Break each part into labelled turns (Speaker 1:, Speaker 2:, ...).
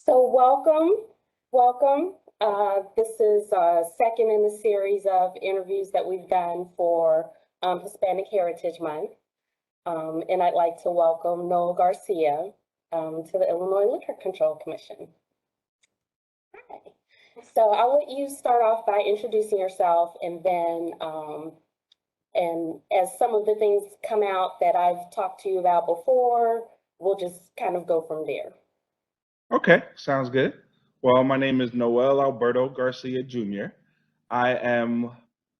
Speaker 1: So welcome. This is second in the series of interviews that we've done for Hispanic Heritage Month. And I'd like to welcome Noel Garcia to the Illinois Liquor Control Commission. Hi. So I'll let you start off by introducing yourself, and then and as some of the things come out that I've talked to you about before, we'll just kind of go from there.
Speaker 2: Okay, sounds good. Well, my name is Noel Alberto Garcia Jr. I am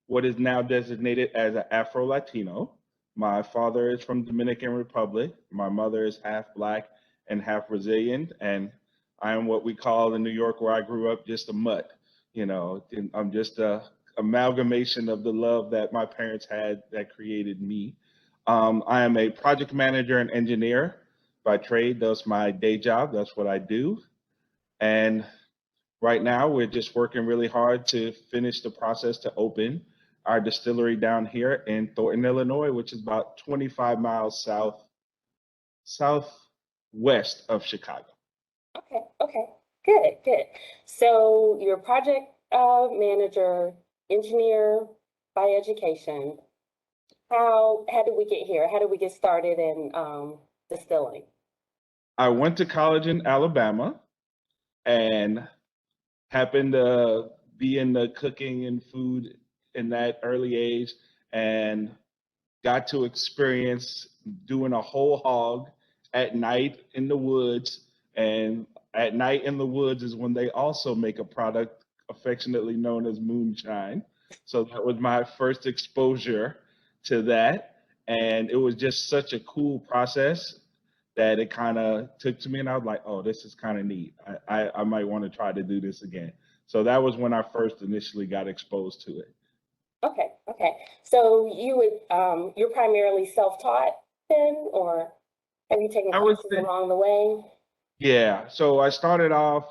Speaker 2: what is now designated as an Afro-Latino. My father is from Dominican Republic. My mother is half Black and half Brazilian, and I am what we call in New York, where I grew up, just a mutt. And I'm just a amalgamation of the love that my parents had that created me. I am a project manager and engineer by trade. That's my day job. That's what I do. And right now, we're just working really hard to finish the process to open our distillery down here in Thornton, Illinois, which is about 25 miles southwest of Chicago.
Speaker 1: Okay, good. So you're a project manager, engineer by education. How did we get here? How did we get started in distilling?
Speaker 2: I went to college in Alabama and happened to be in the cooking and food in that early age, and got to experience doing a whole hog at night in the woods. And at night in the woods is when they also make a product affectionately known as moonshine. So that was my first exposure to that. And it was just such a cool process that it kind of took to me, and I was like, oh, this is kind of neat. I might want to try to do this again. So that was when I first initially got exposed to it.
Speaker 1: Okay. So you're primarily self-taught then, or have you taken
Speaker 2: I would
Speaker 1: classes
Speaker 2: say,
Speaker 1: along the way?
Speaker 2: yeah. So I started off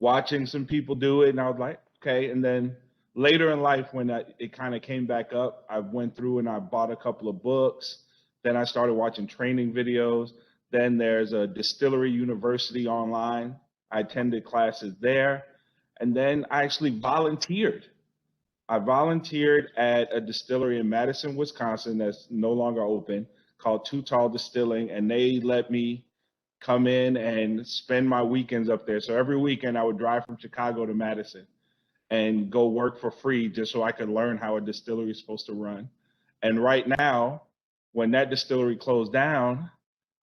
Speaker 2: watching some people do it, and I was like, okay. And then later in life, when it kind of came back up, I went through and I bought a couple of books. Then I started watching training videos. Then there's a Distillery University online. I attended classes there. And then I actually volunteered. I volunteered at a distillery in Madison, Wisconsin that's no longer open, called Too Tall Distilling, and they let me come in and spend my weekends up there. So every weekend I would drive from Chicago to Madison and go work for free just so I could learn how a distillery is supposed to run. And right now, when that distillery closed down,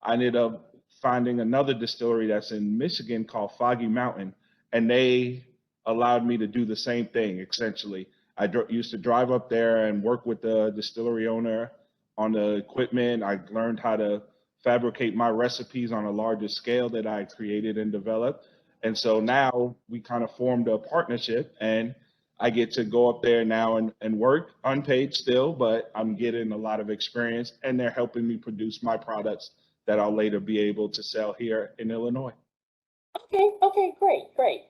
Speaker 2: I ended up finding another distillery that's in Michigan called Foggy Mountain, and they allowed me to do the same thing essentially. I used to drive up there and work with the distillery owner on the equipment. I learned how to fabricate my recipes on a larger scale that I created and developed. And so now we kind of formed a partnership, and I get to go up there now and work unpaid still, but I'm getting a lot of experience, and they're helping me produce my products that I'll later be able to sell here in Illinois.
Speaker 1: Okay, great.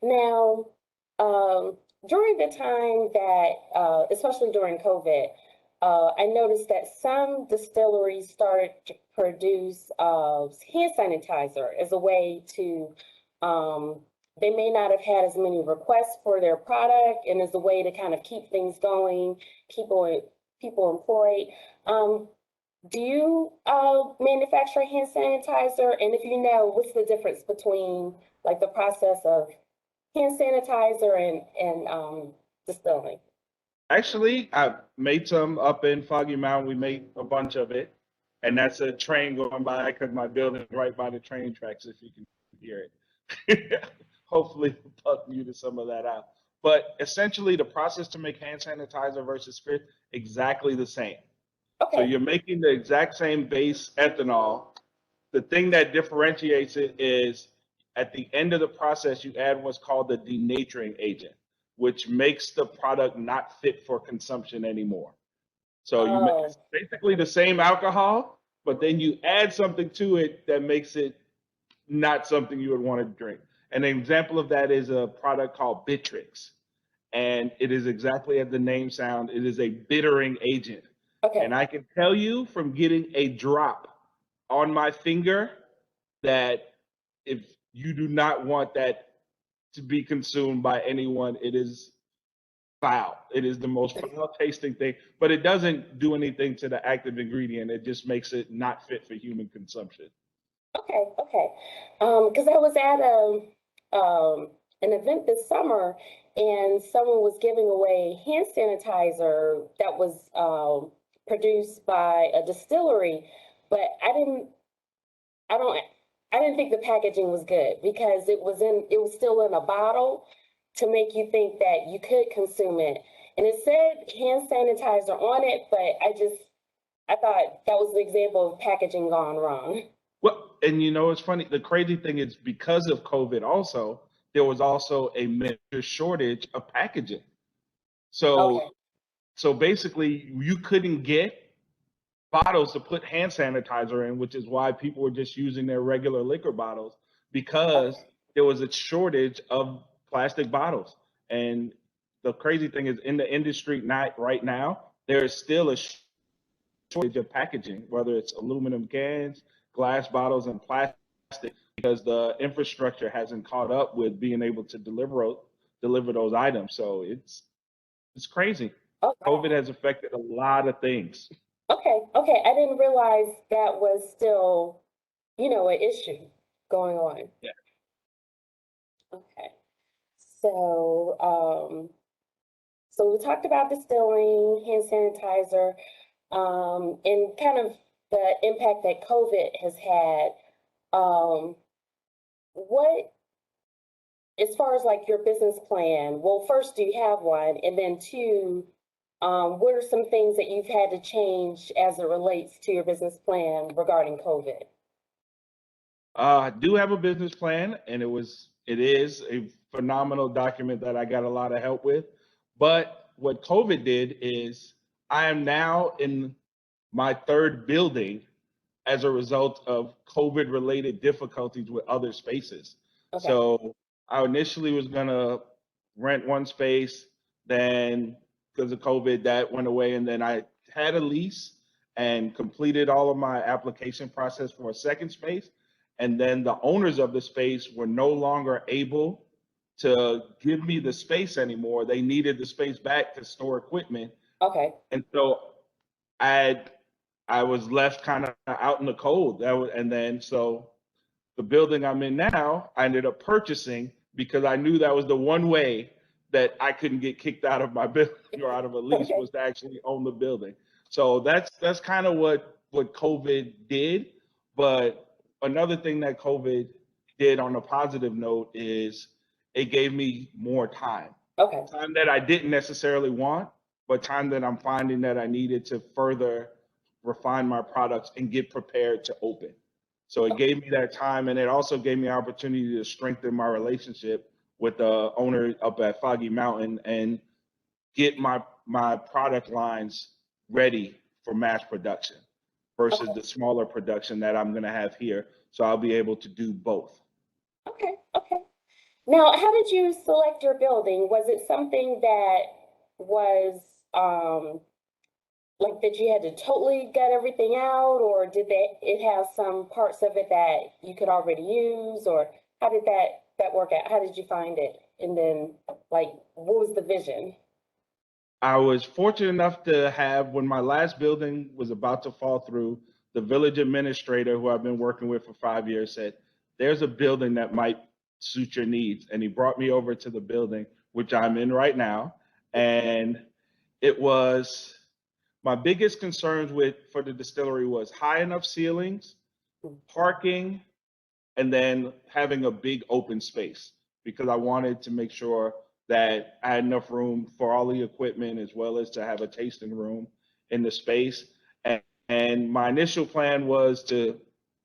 Speaker 1: Now, during the time that, especially during COVID, I noticed that some distilleries started to produce hand sanitizer as a way to, they may not have had as many requests for their product, and as a way to kind of keep things going, people employed. Do you manufacture hand sanitizer? And if you know, what's the difference between like the process of hand sanitizer and distilling?
Speaker 2: Actually, I made some up in Foggy Mountain. We made a bunch of it, and that's a train going by because my building's right by the train tracks, if you can hear it. Hopefully, I'll muted some of that out. But essentially, the process to make hand sanitizer versus sprit, exactly the same. So
Speaker 1: Okay.
Speaker 2: you're making the exact same base ethanol. The thing that differentiates it is at the end of the process, you add what's called the denaturing agent, which makes the product not fit for consumption anymore. So it's
Speaker 1: Oh,
Speaker 2: basically the same alcohol, but then you add something to it that makes it not something you would want to drink. An example of that is a product called Bitrix, and it is exactly as the name sounds. It is a bittering agent, and
Speaker 1: okay.
Speaker 2: I can tell you from getting a drop on my finger that if You do not want that to be consumed by anyone. It is foul. It is the most foul tasting thing, but it doesn't do anything to the active ingredient. It just makes it not fit for human consumption.
Speaker 1: Okay, okay. Because I was at an event this summer, and someone was giving away hand sanitizer that was produced by a distillery, but I don't, I didn't think the packaging was good because it was still in a bottle to make you think that you could consume it, and it said hand sanitizer on it, but I thought that was the example of packaging gone wrong.
Speaker 2: Well, and you know, it's funny. The crazy thing is because of COVID, also there was also a major shortage of packaging. So,
Speaker 1: Okay,
Speaker 2: so basically, you couldn't get bottles to put hand sanitizer in, which is why people were just using their regular liquor bottles because
Speaker 1: okay,
Speaker 2: there was a shortage of plastic bottles. And the crazy thing is, in the industry, not right now, there is still a shortage of packaging, whether it's aluminum cans, glass bottles, and plastic, because the infrastructure hasn't caught up with being able to deliver those items. So it's crazy.
Speaker 1: oh
Speaker 2: COVID
Speaker 1: wow.
Speaker 2: has affected a lot of things.
Speaker 1: Okay, okay. I didn't realize that was still, an issue going on.
Speaker 2: Yeah.
Speaker 1: Okay. So, so we talked about distilling, hand sanitizer, and kind of the impact that COVID has had. Um, what, as far as like your business plan, well, first, do you have one? And then two, what are some things that you've had to change as it relates to your business plan regarding COVID?
Speaker 2: I do have a business plan, and it is a phenomenal document that I got a lot of help with. But what COVID did is I am now in my third building as a result of COVID related difficulties with other spaces.
Speaker 1: Okay,
Speaker 2: So I initially was gonna rent one space, then because of COVID that went away, and then I had a lease and completed all of my application process for a second space. And then the owners of the space were no longer able to give me the space anymore. They needed the space back to store equipment.
Speaker 1: okay,
Speaker 2: And so I I was left kind of out in the cold. And then so the building I'm in now, I ended up purchasing because I knew that was the one way that I couldn't get kicked out of my building or out of a lease
Speaker 1: okay,
Speaker 2: was to actually own the building. So that's kind of what COVID did. But another thing that COVID did on a positive note is it gave me more
Speaker 1: okay,
Speaker 2: time that I didn't necessarily want, but time that I'm finding that I needed to further refine my products and get prepared to open. So it gave me that time, and it also gave me opportunity to strengthen my relationship with the owner up at Foggy Mountain and get my product lines ready for mass production versus
Speaker 1: okay,
Speaker 2: the smaller production that I'm going to have here. So I'll be able to do both.
Speaker 1: okay, okay. Now, how did you select your building? Was it something that was like that you had to totally gut everything out, or did it have some parts of it that you could already use, or how did that work out? How did you find it? And then, like, what was the vision?
Speaker 2: I was fortunate enough to have, when my last building was about to fall through, the village administrator who I've been working with for 5 years said, "There's a building that might suit your needs." And he brought me over to the building, which I'm in right now. And it was my biggest concerns with for the distillery was high enough ceilings, parking, and then having a big open space because I wanted to make sure that I had enough room for all the equipment as well as to have a tasting room in the space. And my initial plan was to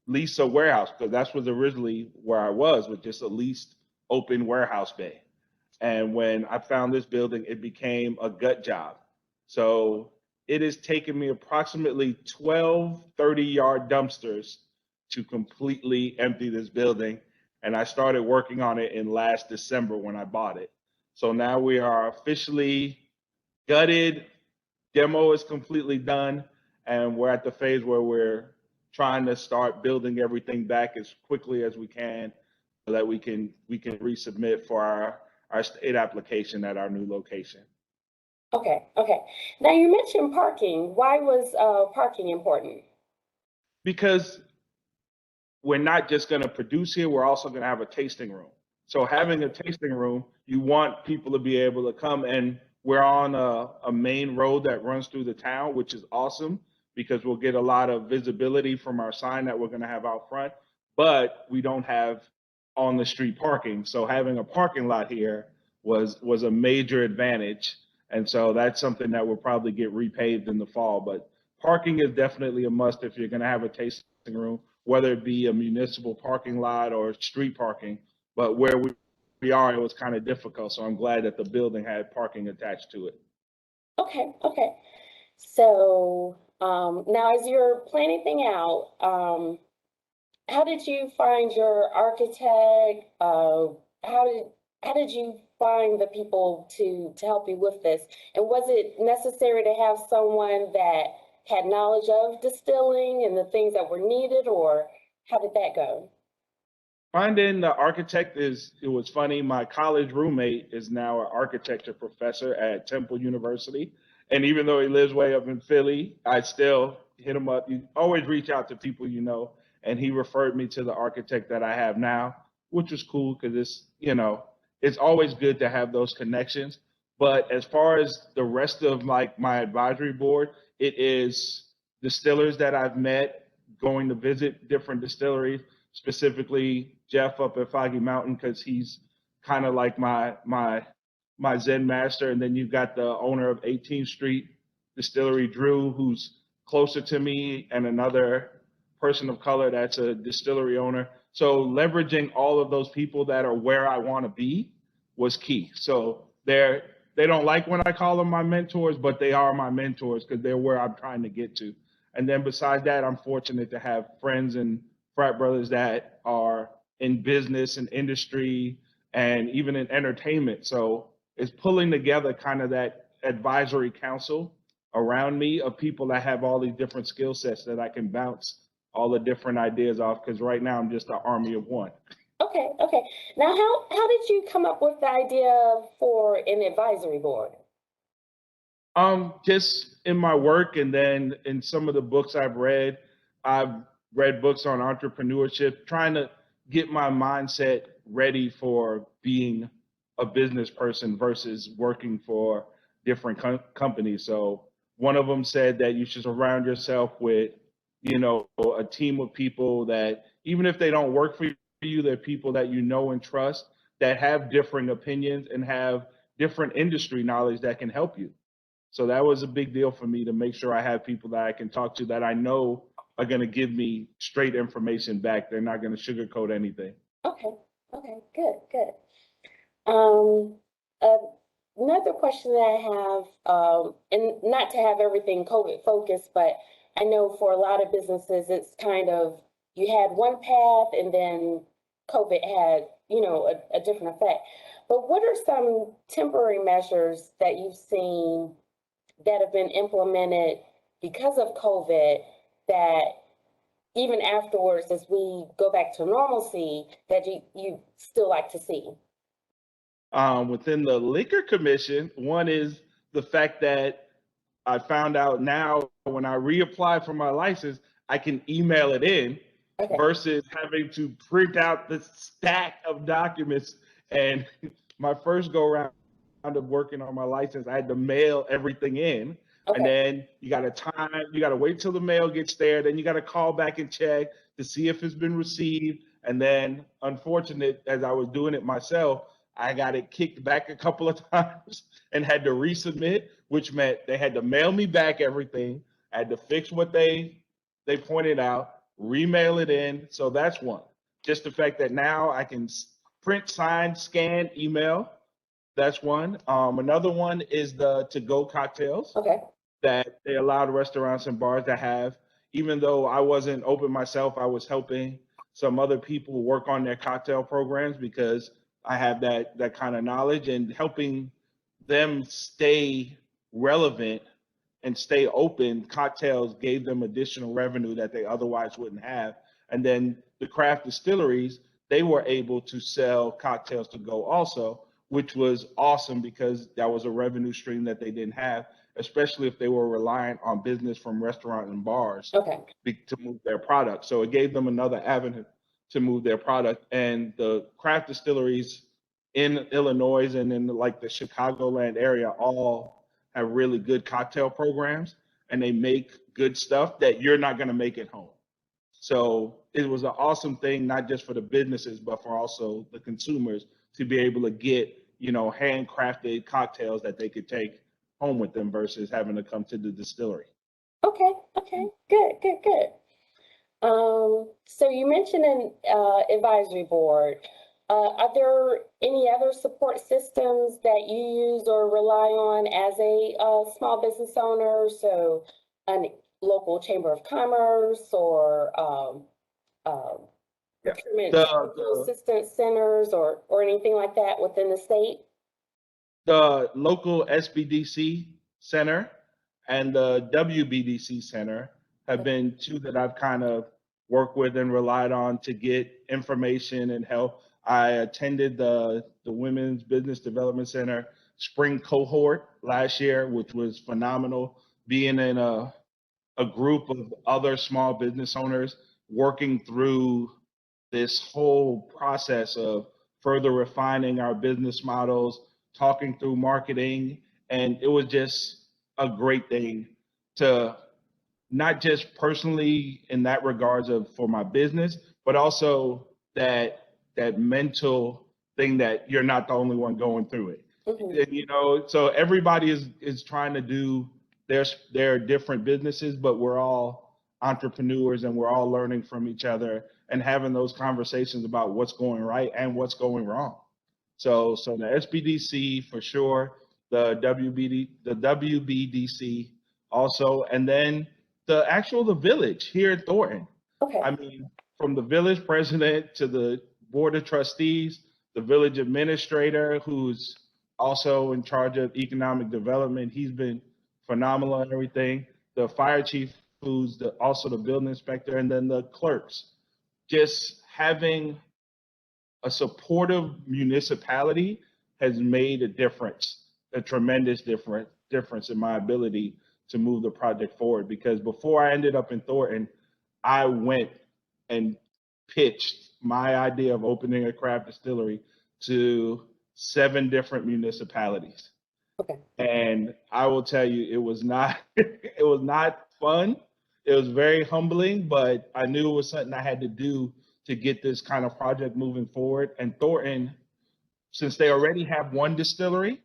Speaker 2: lease a warehouse because that's was originally where I was with just a leased open warehouse bay. And when I found this building, it became a gut job. So it has taken me approximately 12 30-yard dumpsters to completely empty this building. And I started working on it in last December when I bought it. So now we are officially gutted. Demo is completely done. And we're at the phase where we're trying to start building everything back as quickly as we can. that we can resubmit for our state application at our new location.
Speaker 1: Okay, okay. Now you mentioned parking. Why was parking important?
Speaker 2: Because we're not just going to produce here, we're also going to have a tasting room. So having a tasting room, you want people to be able to come, and we're on a main road that runs through the town, which is awesome because we'll get a lot of visibility from our sign that we're going to have out front, but we don't have on the street parking. So having a parking lot here was a major advantage. And so that's something that will probably get repaved in the fall. But parking is definitely a must if you're going to have a tasting room, whether it be a municipal parking lot or street parking. But where we are, it was kind of difficult. So I'm glad that the building had parking attached to it.
Speaker 1: Okay, okay. So now as you're planning thing out, how did you find your architect? How did you find the people to help you with this? And was it necessary to have someone that had knowledge of distilling and the things that were needed, or how did that go?
Speaker 2: Finding the architect it was funny. My college roommate is now an architecture professor at Temple University. And even though he lives way up in Philly, I still hit him up. You always reach out to people you know. And he referred me to the architect that I have now, which was cool because it's always good to have those connections. But as far as the rest of like my advisory board, it is distillers that I've met going to visit different distilleries, specifically Jeff up at Foggy Mountain because he's kind of like my Zen master. And then you've got the owner of 18th Street Distillery, Drew, who's closer to me, and another person of color that's a distillery owner. So leveraging all of those people that are where I want to be was key. So they don't like when I call them my mentors, but they are my mentors because they're where I'm trying to get to. And then besides that, I'm fortunate to have friends and frat brothers that are in business and industry and even in entertainment. So it's pulling together kind of that advisory council around me of people that have all these different skill sets that I can bounce all the different ideas off, because right now I'm just an army of one.
Speaker 1: Okay, okay. Now, how did you come up with the idea for an advisory board?
Speaker 2: Just in my work, and then in some of the books I've read books on entrepreneurship, trying to get my mindset ready for being a business person versus working for different companies. So one of them said that you should surround yourself with, a team of people that even if they don't work for you, they're people that you know and trust that have differing opinions and have different industry knowledge that can help you. So that was a big deal for me to make sure I have people that I can talk to that I know are going to give me straight information back. They're not going to sugarcoat anything.
Speaker 1: Okay, okay, good, good. Um, uh, Another question that I have, and not to have everything COVID focused, but I know for a lot of businesses, it's kind of, you had one path and then COVID had, a different effect. But what are some temporary measures that you've seen that have been implemented because of COVID that even afterwards, as we go back to normalcy, that you still like to see?
Speaker 2: Within the Liquor Commission, one is the fact that I found out now when I reapply for my license, I can email it in
Speaker 1: Okay,
Speaker 2: versus having to print out the stack of documents. And my first go round of working on my license, I had to mail everything in. And
Speaker 1: okay,
Speaker 2: then you got to wait till the mail gets there. Then you got to call back and check to see if it's been received. And then, unfortunate, as I was doing it myself, I got it kicked back a couple of times and had to resubmit, which meant they had to mail me back everything. I had to fix what they pointed out, remail it in. So that's one. Just the fact that now I can print, sign, scan, email. That's one. Another one is the to-go cocktails
Speaker 1: okay,
Speaker 2: that they allowed restaurants and bars to have. Even though I wasn't open myself, I was helping some other people work on their cocktail programs because I have that kind of knowledge, and helping them stay relevant and stay open. Cocktails gave them additional revenue that they otherwise wouldn't have. And then the craft distilleries, they were able to sell cocktails to go also, which was awesome because that was a revenue stream that they didn't have, especially if they were reliant on business from restaurants and bars
Speaker 1: Okay.
Speaker 2: to move their product. So it gave them another avenue to move their product. And the craft distilleries in Illinois and in like the Chicagoland area all have really good cocktail programs, and they make good stuff that you're not going to make at home. So it was an awesome thing, not just for the businesses, but for also the consumers to be able to get, handcrafted cocktails that they could take home with them versus having to come to the distillery.
Speaker 1: Okay. Okay. Good. Good. Good. So you mentioned an advisory board. Are there any other support systems that you use or rely on as a small business owner? So a local chamber of commerce or
Speaker 2: Yeah.
Speaker 1: procurement
Speaker 2: The,
Speaker 1: technical
Speaker 2: the
Speaker 1: assistance centers or anything like that within the state?
Speaker 2: the local SBDC center and the WBDC center have been two that I've kind of worked with and relied on to get information and help. I attended the Women's Business Development Center spring cohort last year, which was phenomenal. Being in a group of other small business owners working through this whole process of further refining our business models, talking through marketing, and it was just a great thing to not just personally in that regards of for my business, but also that mental thing that you're not the only one going through it.
Speaker 1: Mm-hmm.
Speaker 2: And so everybody is trying to do their different businesses, but we're all entrepreneurs and we're all learning from each other and having those conversations about what's going right and what's going wrong. So the SBDC for sure, the WBDC also, and then the village here in Thornton.
Speaker 1: Okay.
Speaker 2: I mean, from the village president to the board of trustees, the village administrator, who's also in charge of economic development, he's been phenomenal and everything. The fire chief, who's also the building inspector, and then the clerks. Just having a supportive municipality has made a difference, a tremendous difference in my ability to move the project forward. Because before I ended up in Thornton, I went and pitched my idea of opening a craft distillery to 7 different municipalities.
Speaker 1: Okay.
Speaker 2: And I will tell you, it was not it was not fun. It was very humbling, but I knew it was something I had to do to get this kind of project moving forward. And Thornton, since they already have one distillery,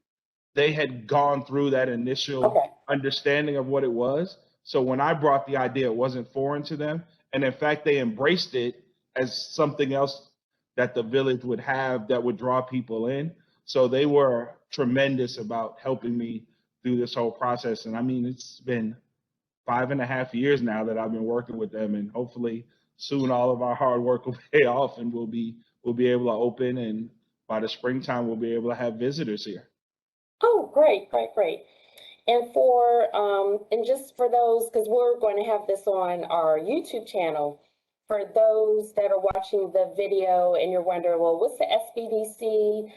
Speaker 2: they had gone through that initial understanding of what it was. So when I brought the idea, it wasn't foreign to them. And in fact, they embraced it as something else that the village would have that would draw people in. So they were tremendous about helping me through this whole process. And I mean, it's been 5.5 years now that I've been working with them, and hopefully soon all of our hard work will pay off and we'll be able to open, and by the springtime we'll be able to have visitors here.
Speaker 1: Oh, great, great, great. And and just for those, because we're going to have this on our YouTube channel, for those that are watching the video and you're wondering, well, what's the SBDC?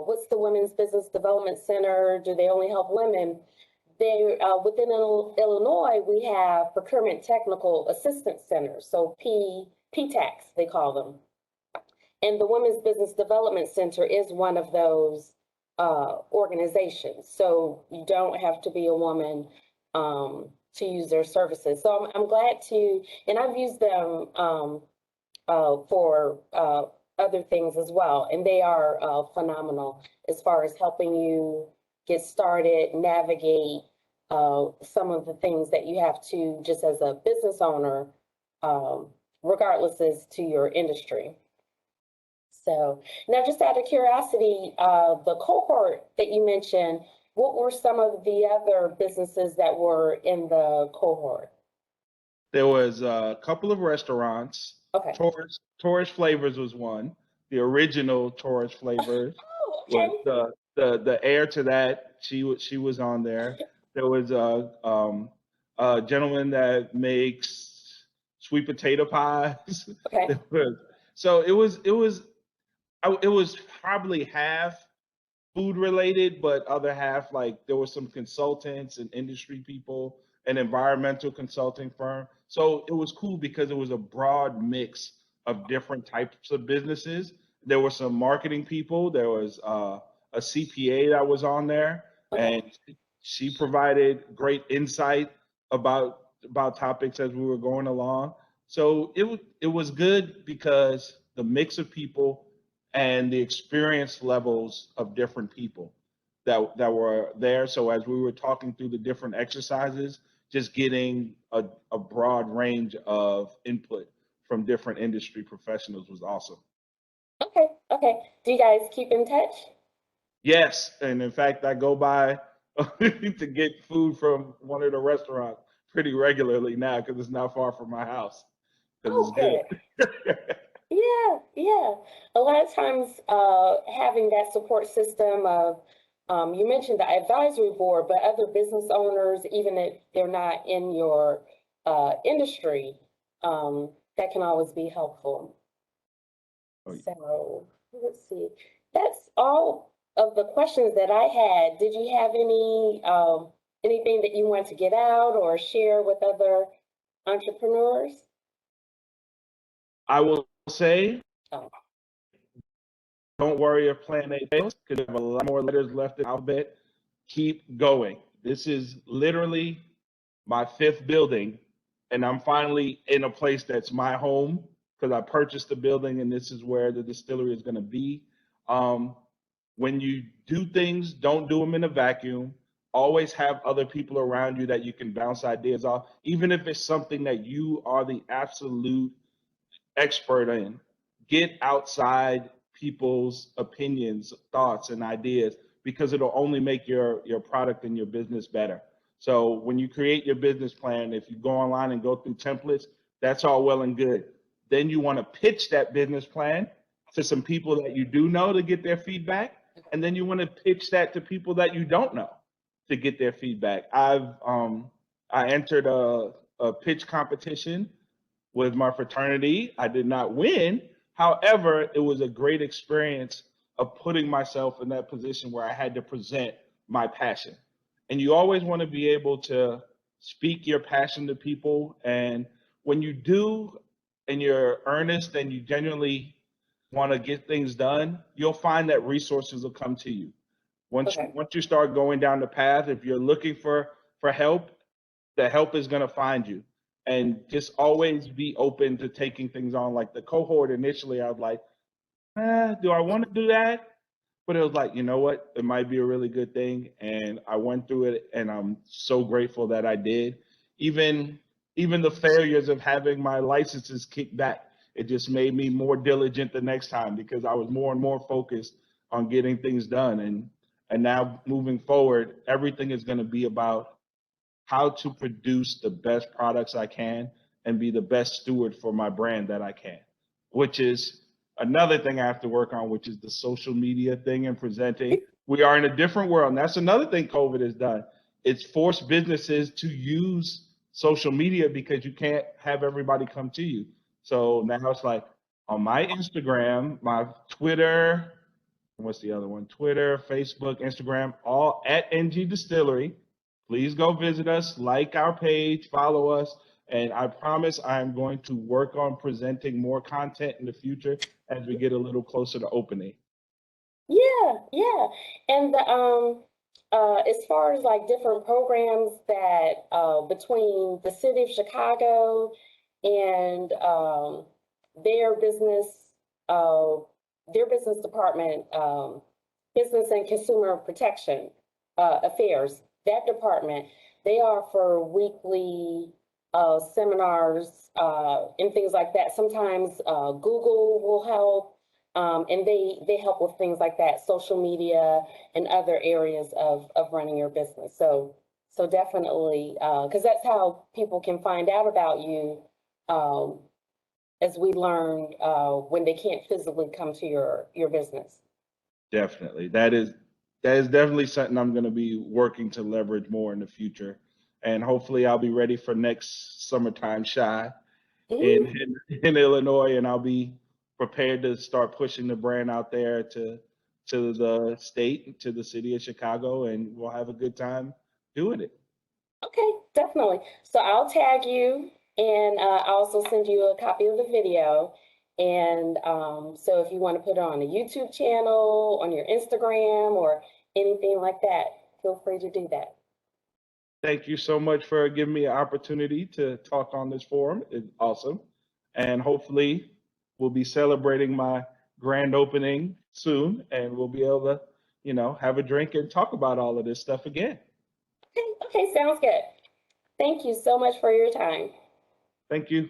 Speaker 1: What's the Women's Business Development Center? Do they only help women? Within Illinois, we have Procurement Technical Assistance Centers, so PTACs, they call them. And the Women's Business Development Center is one of those organizations. So you don't have to be a woman to use their services. So I'm glad and I've used them for other things as well. And they are phenomenal as far as helping you get started, navigate some of the things that you have to just as a business owner, regardless as to your industry. So now, just out of curiosity, the cohort that you mentioned, what were some of the other businesses that were in the cohort?
Speaker 2: There was a couple of restaurants.
Speaker 1: Okay.
Speaker 2: Taurus Flavors was one. The original Taurus Flavors
Speaker 1: Oh, okay.
Speaker 2: was the heir to that. She was on there. There was a gentleman that makes sweet potato pies.
Speaker 1: Okay.
Speaker 2: So it was probably half food related, but other half, like there were some consultants and industry people, an environmental consulting firm. So it was cool because it was a broad mix of different types of businesses. There were some marketing people. There was a CPA that was on there,
Speaker 1: Okay.
Speaker 2: and she provided great insight about topics as we were going along. So it was good because the mix of people and the experience levels of different people that were there. So as we were talking through the different exercises, just getting a broad range of input from different industry professionals was awesome.
Speaker 1: Okay. Okay. Do you guys keep in touch?
Speaker 2: Yes, and in fact, I go by to get food from one of the restaurants pretty regularly now because it's not far from my house because it's
Speaker 1: Oh, good.
Speaker 2: good.
Speaker 1: Yeah, yeah. A lot of times, having that support system of, you mentioned the advisory board, but other business owners, even if they're not in your industry, that can always be helpful.
Speaker 2: Oh,
Speaker 1: So let's see. That's all of the questions that I had. Did you have anything that you want to get out or share with other entrepreneurs?
Speaker 2: I will say,
Speaker 1: Oh,
Speaker 2: don't worry if Plan A fails, because we have a lot more letters left in the alphabet. Keep going. This is literally my fifth building, and I'm finally in a place that's my home because I purchased the building, and this is where the distillery is going to be. Um, when you do things, don't do them in a vacuum. Always have other people around you that you can bounce ideas off, even if it's something that you are the absolute expert in. Get outside people's opinions, thoughts, and ideas because it'll only make your product and your business better. So when you create your business plan, if you go online and go through templates, that's all well and good. Then you want to pitch that business plan to some people that you do know to get their feedback, and then you want to pitch that to people that you don't know to get their feedback. I entered a pitch competition with my fraternity. I did not win. However, it was a great experience of putting myself in that position where I had to present my passion. And you always want to be able to speak your passion to people. And when you do, and you're earnest and you genuinely want to get things done, you'll find that resources will come to you. Once you
Speaker 1: okay.
Speaker 2: once you start going down the path, if you're looking for help, the help is going to find you. And just always be open to taking things on. Like the cohort initially, I was like, do I want to do that? But it was like, you know what? It might be a really good thing. And I went through it, and I'm so grateful that I did. Even even the failures of having my licenses kicked back, it just made me more diligent the next time because I was more and more focused on getting things done. And now moving forward, everything is going to be about how to produce the best products I can and be the best steward for my brand that I can, which is another thing I have to work on, which is the social media thing and presenting. We are in a different world. And that's another thing COVID has done. It's forced businesses to use social media because you can't have everybody come to you. So now it's like on my Instagram, my Twitter, what's the other one? Twitter, Facebook, Instagram, all at NG Distillery. Please go visit us, like our page, follow us, and I promise I'm going to work on presenting more content in the future as we get a little closer to opening.
Speaker 1: Yeah, yeah. And as far as like different programs that between the city of Chicago and their business uh, their business department, business and consumer protection affairs, that department, they offer weekly seminars and things like that. Sometimes Google will help. And they help with things like that, social media and other areas of running your business. So definitely, because that's how people can find out about you, um, as we learn when they can't physically come to your business.
Speaker 2: Definitely. That is definitely something I'm going to be working to leverage more in the future. And hopefully I'll be ready for next summertime shy
Speaker 1: Mm,
Speaker 2: in Illinois, and I'll be prepared to start pushing the brand out there to the state, to the city of Chicago, and we'll have a good time doing it.
Speaker 1: Okay, definitely. So I'll tag you, and I'll also send you a copy of the video. And so if you want to put it on a YouTube channel, on your Instagram, or anything like that, feel free to do that.
Speaker 2: Thank you so much for giving me an opportunity to talk on this forum. It's awesome. And hopefully we'll be celebrating my grand opening soon, and we'll be able to, have a drink and talk about all of this stuff again.
Speaker 1: Okay, sounds good. Thank you so much for your time.
Speaker 2: Thank you.